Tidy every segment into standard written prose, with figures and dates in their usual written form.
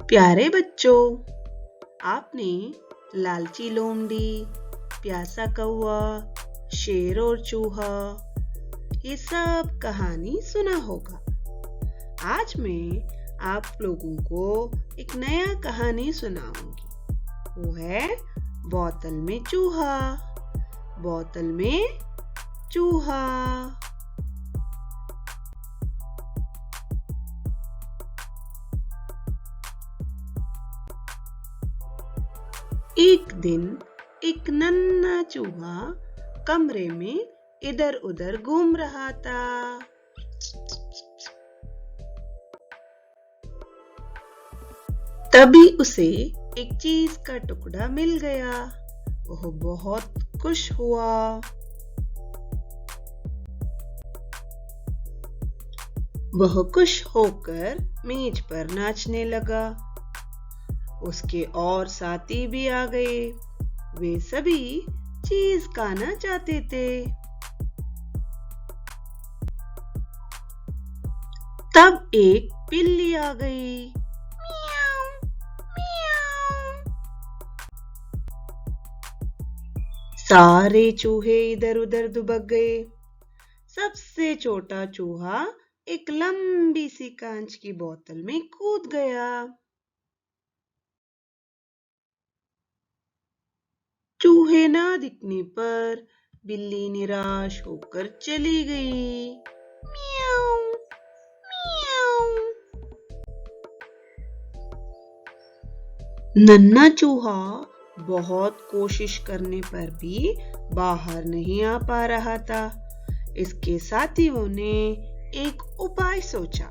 प्यारे बच्चों, आपने लालची लोमड़ी, प्यासा कौवा, शेर और चूहा ये सब कहानी सुना होगा। आज मैं आप लोगों को एक नया कहानी सुनाऊंगी। वो है बोतल में चूहा। बोतल में चूहा। एक दिन एक नन्हा चूहा कमरे में इधर उधर घूम रहा था। तभी उसे एक चीज का टुकड़ा मिल गया। वह बहुत खुश हुआ। वह खुश होकर मेज पर नाचने लगा। उसके और साथी भी आ गए। वे सभी चीज खाना चाहते थे। तब एक बिल्ली आ गई। मियाऊ, मियाऊ। सारे चूहे इधर उधर दुबक गए। सबसे छोटा चूहा एक लंबी सी कांच की बोतल में कूद गया। चूहे ना दिखने पर बिल्ली निराश होकर चली गई। मियाऊ, मियाऊ। नन्हा चूहा बहुत कोशिश करने पर भी बाहर नहीं आ पा रहा था। इसके साथियों ने एक उपाय सोचा।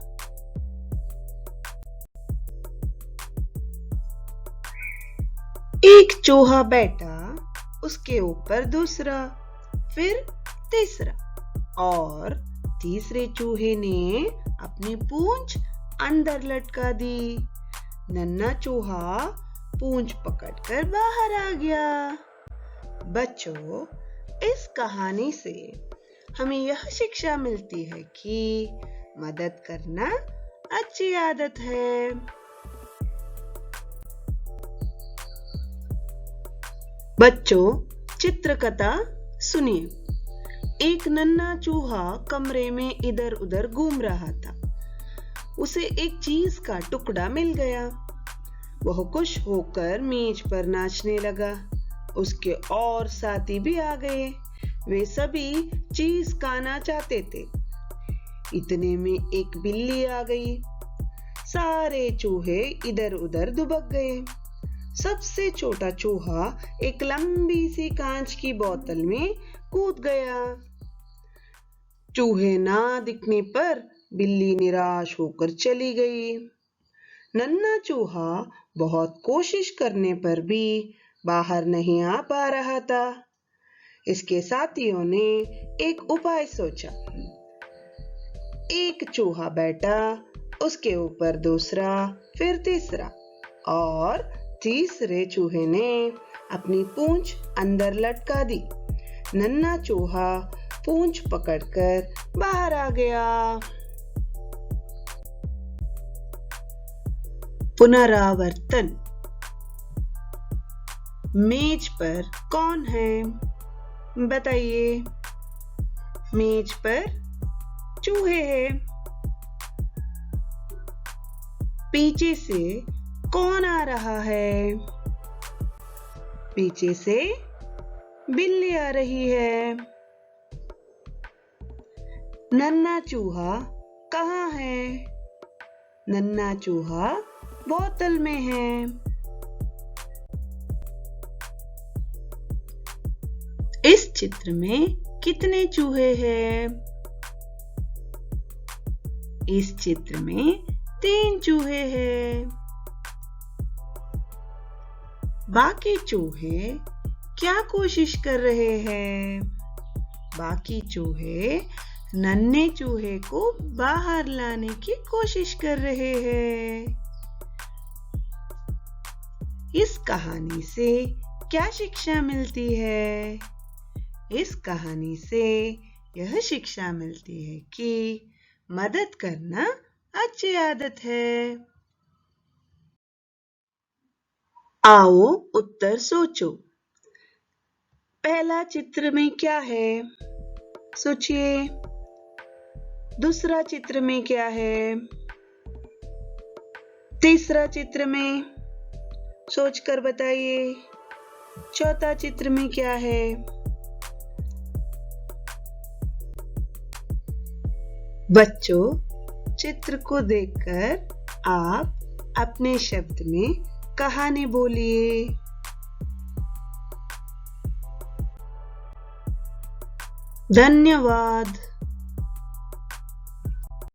एक चूहा बैठा, उसके ऊपर दूसरा, फिर तीसरा, और तीसरे चूहे ने अपनी पूंछ अंदर लटका दी। नन्हा चूहा पूंछ पकड़कर बाहर आ गया। बच्चों, इस कहानी से हमें यह शिक्षा मिलती है कि मदद करना अच्छी आदत है। बच्चों, चित्रकथा सुनिए। एक नन्हा चूहा कमरे में इधर उधर घूम रहा था। उसे एक चीज का टुकड़ा मिल गया। वह खुश होकर मेज पर नाचने लगा। उसके और साथी भी आ गए। वे सभी चीज खाना चाहते थे। इतने में एक बिल्ली आ गई। सारे चूहे इधर उधर दुबक गए। सबसे छोटा चूहा एक लंबी सी कांच की बोतल में कूद गया। चूहे ना दिखने पर बिल्ली निराश होकर चली गई। नन्हा चूहा बहुत कोशिश करने पर भी बाहर नहीं आ पा रहा था। इसके साथियों ने एक उपाय सोचा। एक चूहा बैठा, उसके ऊपर दूसरा, फिर तीसरा, और तीसरे चूहे ने अपनी पूंछ अंदर लटका दी। नन्हा चूहा पूंछ पकड़कर बाहर आ गया। पुनरावर्तन। मेज पर कौन है? बताइए। मेज पर चूहे हैं। पीछे से कौन आ रहा है? पीछे से बिल्ली आ रही है। नन्हा चूहा कहाँ है? नन्हा चूहा बोतल में है। इस चित्र में कितने चूहे हैं? इस चित्र में 3 चूहे हैं। बाकी चूहे क्या कोशिश कर रहे हैं? बाकी चूहे नन्हे चूहे को बाहर लाने की कोशिश कर रहे हैं। इस कहानी से क्या शिक्षा मिलती है? इस कहानी से यह शिक्षा मिलती है कि मदद करना अच्छी आदत है। आओ उत्तर सोचो। पहला चित्र में क्या है? सोचिए। दूसरा चित्र में क्या है? तीसरा चित्र में सोचकर बताइए। चौथा चित्र में क्या है? बच्चों, चित्र को देखकर आप अपने शब्द में कहानी बोलिए। धन्यवाद।